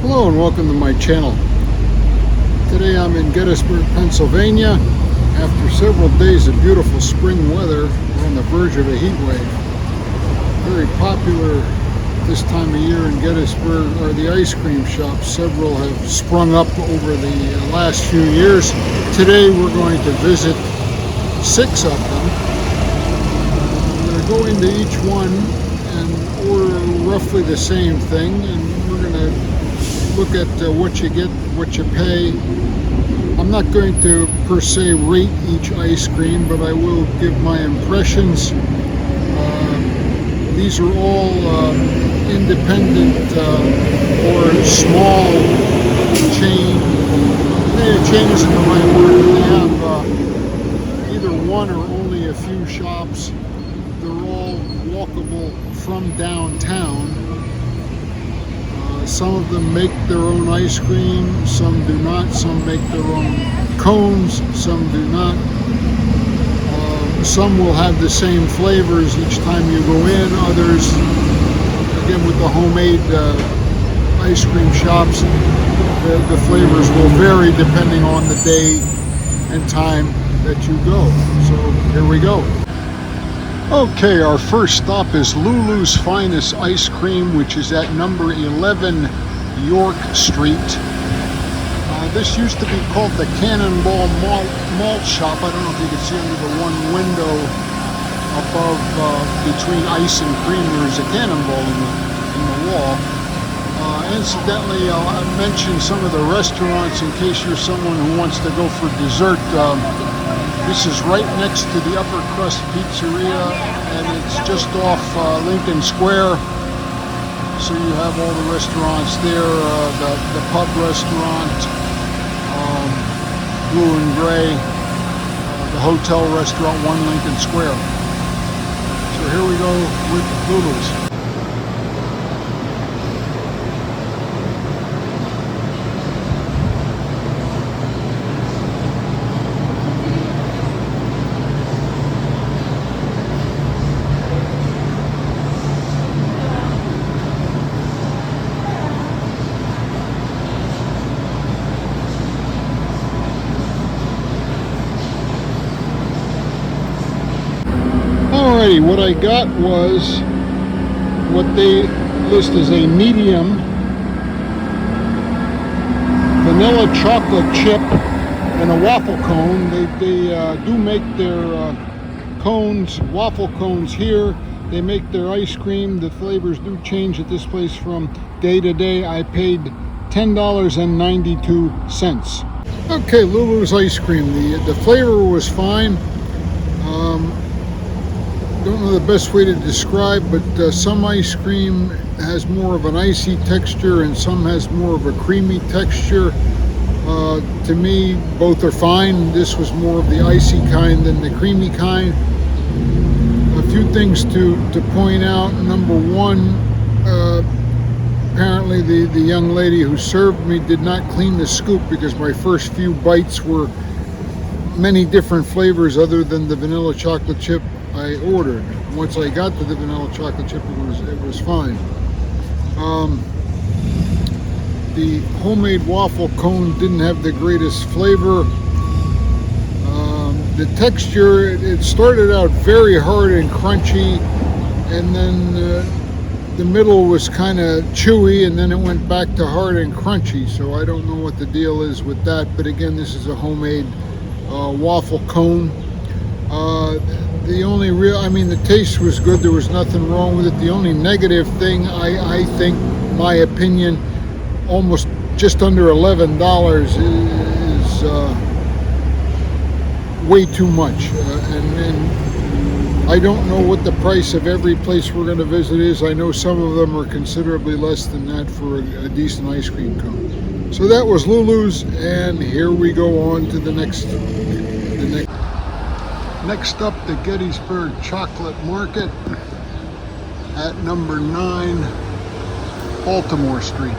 Hello and welcome to my channel. Today I'm in Gettysburg, Pennsylvania. After several days of beautiful spring weather, we're on the verge of a heat wave. Very popular this time of year in Gettysburg are the ice cream shops. Several have sprung up over the last few years. Today we're going to visit 6 of them. I'm going to go into each one and order roughly the same thing, and we're going to look at what you get, what you pay. I'm not going to per se rate each ice cream, but I will give my impressions. These are all independent or small chain. Chain isn't the right word. They have either one or only a few shops. They're all walkable from downtown. Some of them make their own ice cream, some do not. Some make their own cones, some do not. Some will have the same flavors each time you go in. Others, again with the homemade ice cream shops, the flavors will vary depending on the day and time that you go. So here we go. Okay, our first stop is Lulu's Finest Ice Cream, which is at number 11 York Street. This used to be called the Cannonball Malt Shop. I don't know if you can see under the one window above, between ice and cream, there's a cannonball in the wall. Incidentally, I'll mention some of the restaurants in case you're someone who wants to go for dessert. This is right next to the Upper Crust Pizzeria, and it's just off Lincoln Square. So you have all the restaurants there, the pub restaurant, Blue and Gray, the hotel restaurant, 1 Lincoln Square. So here we go with Lulu's. Alrighty, what I got was what they list as a medium vanilla chocolate chip and a waffle cone. They do make their cones, waffle cones here. They make their ice cream. The flavors do change at this place from day to day. I paid $10.92. Okay, Lulu's ice cream. The flavor was fine. Don't know the best way to describe, but some ice cream has more of an icy texture and some has more of a creamy texture. To me, both are fine. This was more of the icy kind than the creamy kind. A few things to point out. Number one, apparently the young lady who served me did not clean the scoop, because my first few bites were many different flavors other than the vanilla chocolate chip I ordered. Once I got to the vanilla chocolate chip, it was fine. The homemade waffle cone didn't have the greatest flavor. The texture, it started out very hard and crunchy, and then the middle was kind of chewy, and then it went back to hard and crunchy. So I don't know what the deal is with that, but again, this is a homemade waffle cone. The only the taste was good. There was nothing wrong with it. The only negative thing, I think, my opinion, almost just under $11 is way too much. And I don't know what the price of every place we're going to visit is. I know some of them are considerably less than that for a decent ice cream cone. So that was Lulu's, and here we go on to the next. Next up, the Gettysburg Chocolate Market at number 9 Baltimore Street.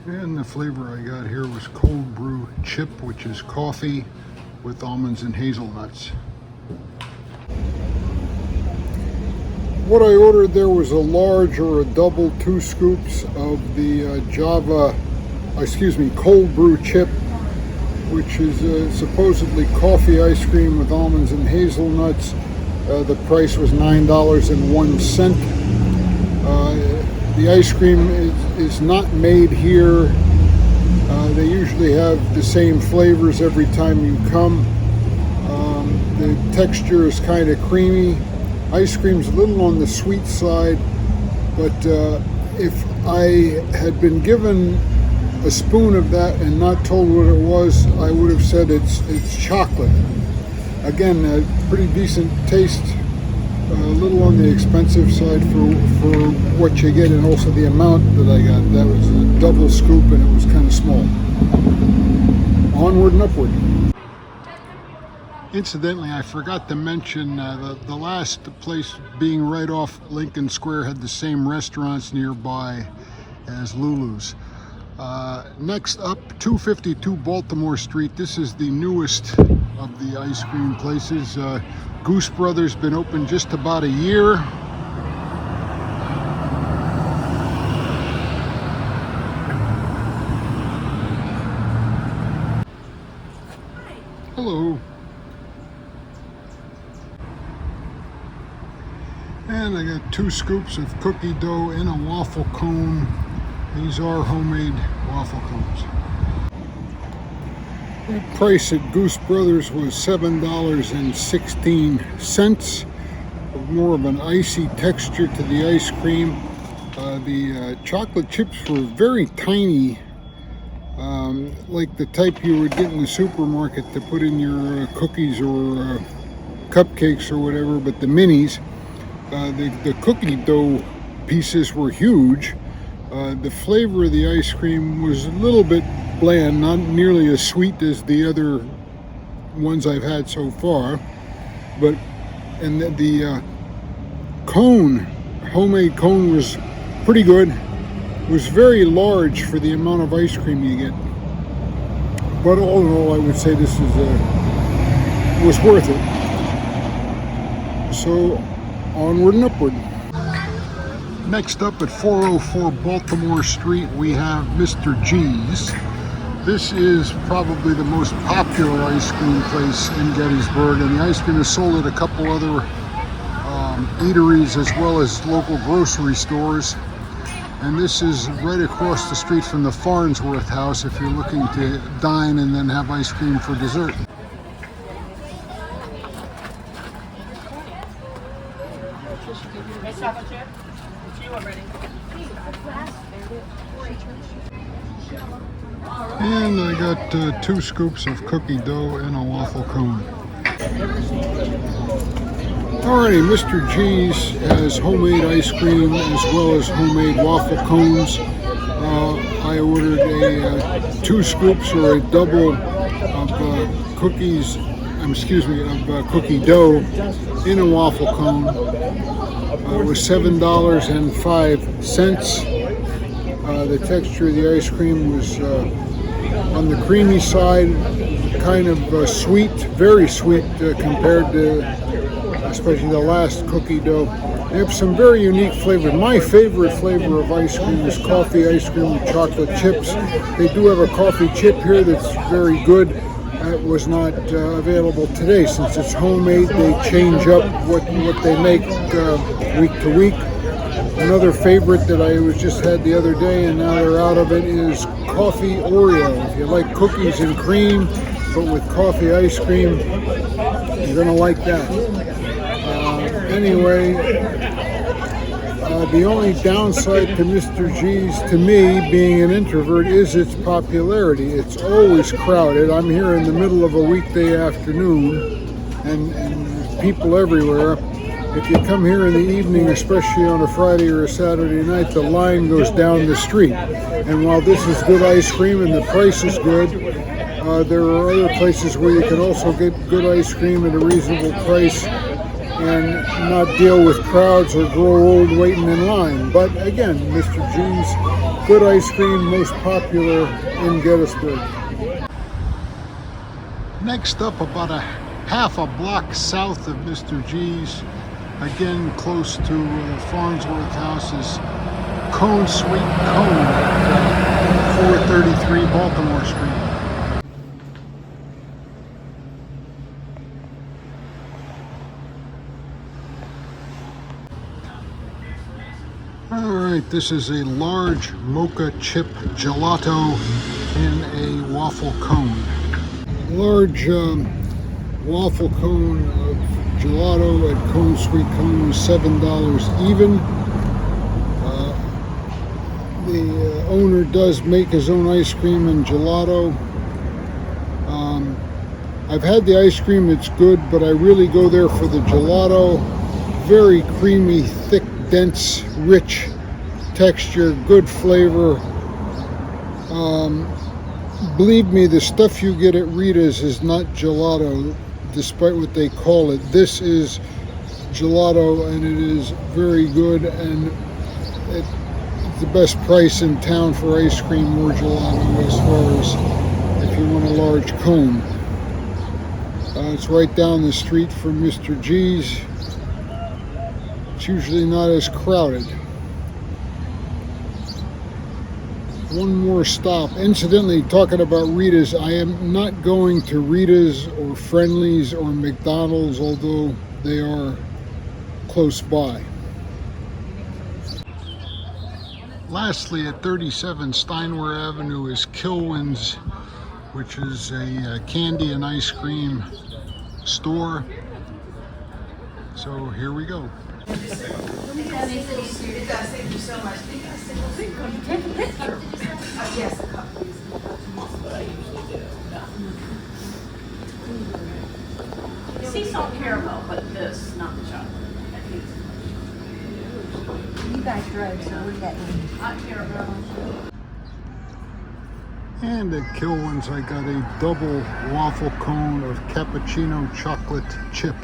And the flavor I got here was cold brew chip, which is coffee with almonds and hazelnuts. What I ordered there was a large or a double 2 scoops of the cold brew chip, which is supposedly coffee ice cream with almonds and hazelnuts. The price was $9.01. The ice cream is not made here. They usually have the same flavors every time you come. The texture is kind of creamy. Ice cream's a little on the sweet side, but if I had been given a spoon of that and not told what it was, I would have said it's chocolate. Again, a pretty decent taste. A little on the expensive side for what you get, and also the amount that I got. That was a double scoop and it was kind of small. Onward and upward. Incidentally, I forgot to mention the last place being right off Lincoln Square had the same restaurants nearby as Lulu's. Next up, 252 Baltimore Street. This is the newest of the ice cream places. Goose Brothers been open just about a year. Hello. And I got 2 scoops of cookie dough in a waffle cone. These are homemade waffle cones. The price at Goose Brothers was $7.16. More of an icy texture to the ice cream. The chocolate chips were very tiny, like the type you would get in the supermarket to put in your cookies or cupcakes or whatever, but the minis. The cookie dough pieces were huge. The flavor of the ice cream was a little bit bland, not nearly as sweet as the other ones I've had so far. And the cone, homemade cone, was pretty good. It was very large for the amount of ice cream you get. But all in all, I would say this was worth it. So onward and upward. Next up at 404 Baltimore Street, we have Mr. G's. This is probably the most popular ice cream place in Gettysburg, and the ice cream is sold at a couple other eateries as well as local grocery stores. And this is right across the street from the Farnsworth House if you're looking to dine and then have ice cream for dessert. And I got 2 scoops of cookie dough in a waffle cone. Alrighty, Mr. G's has homemade ice cream as well as homemade waffle cones. I ordered 2 scoops or a double of cookie dough in a waffle cone. It was $7.05. The texture of the ice cream was on the creamy side, kind of sweet, very sweet compared to especially the last cookie dough. They have some very unique flavors. My favorite flavor of ice cream is coffee ice cream with chocolate chips. They do have a coffee chip here that's very good. It was not available today. Since it's homemade, they change up what they make week to week. Another favorite that I just had the other day, and now they're out of it, is coffee Oreo. If you like cookies and cream, but with coffee ice cream, you're gonna like that. Anyway, the only downside to Mr. G's, to me, being an introvert, is its popularity. It's always crowded. I'm here in the middle of a weekday afternoon, and people everywhere. If you come here in the evening, especially on a Friday or a Saturday night, the line goes down the street. And while this is good ice cream and the price is good, there are other places where you can also get good ice cream at a reasonable price and not deal with crowds or grow old waiting in line. But again, Mr. G's, good ice cream, most popular in Gettysburg. Next up, about a half a block south of Mr. G's, again close to Farnsworth House, is Cone Sweet Cone at 433 Baltimore Street. Alright, this is a large mocha chip gelato in a waffle cone. Large waffle cone of gelato at Cone Sweet Cone was $7 even. The owner does make his own ice cream and gelato. I've had the ice cream, it's good, but I really go there for the gelato. Very creamy, thick, dense, rich texture, good flavor. Believe me, the stuff you get at Rita's is not gelato, despite what they call it. This is gelato, and it is very good, and it's the best price in town for ice cream or gelato, as far as if you want a large cone. It's right down the street from Mr. G's. It's usually not as crowded. One more stop. Incidentally, talking about Rita's, I am not going to Rita's or Friendly's or McDonald's, although they are close by. Lastly, at 37 Steinway Avenue is Kilwins, which is a candy and ice cream store. So here we go. It does, thank you so much. Take a picture. Yes, a couple. Sea salt caramel, but this, not the chocolate. You guys drove, so we're getting Hot caramel. And at Kilwins, I got a double waffle cone of cappuccino chocolate chip.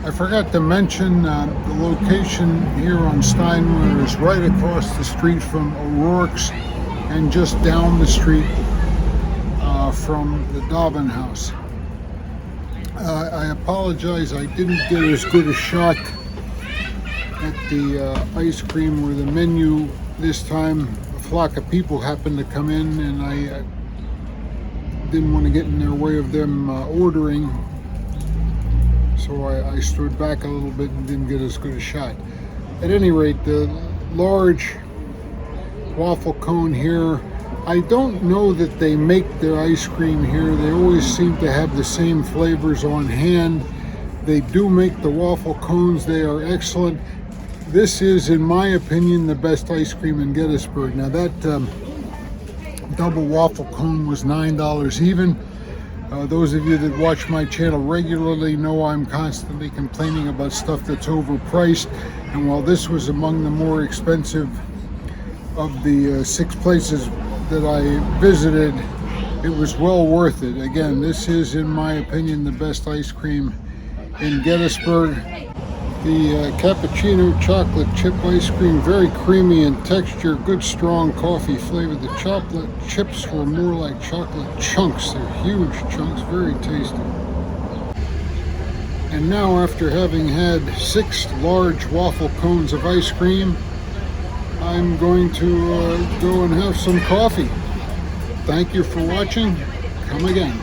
I forgot to mention the location here on Steinway is right across the street from O'Rourke's and just down the street from the Dobbin House. I apologize, I didn't get as good a shot at the ice cream or the menu this time. A flock of people happened to come in, and I didn't want to get in their way of them ordering. So I stood back a little bit and didn't get as good a shot. At any rate, the large waffle cone here, I don't know that they make their ice cream here. They always seem to have the same flavors on hand. They do make the waffle cones. They are excellent. This is, in my opinion, the best ice cream in Gettysburg. Now that double waffle cone was $9 even. Those of you that watch my channel regularly know I'm constantly complaining about stuff that's overpriced, and while this was among the more expensive of the 6 places that I visited, it was well worth it. Again, this is, in my opinion, the best ice cream in Gettysburg. The cappuccino chocolate chip ice cream, very creamy in texture, good strong coffee flavor. The chocolate chips were more like chocolate chunks. They're huge chunks, very tasty. And now, after having had 6 large waffle cones of ice cream, I'm going to go and have some coffee. Thank you for watching. Come again.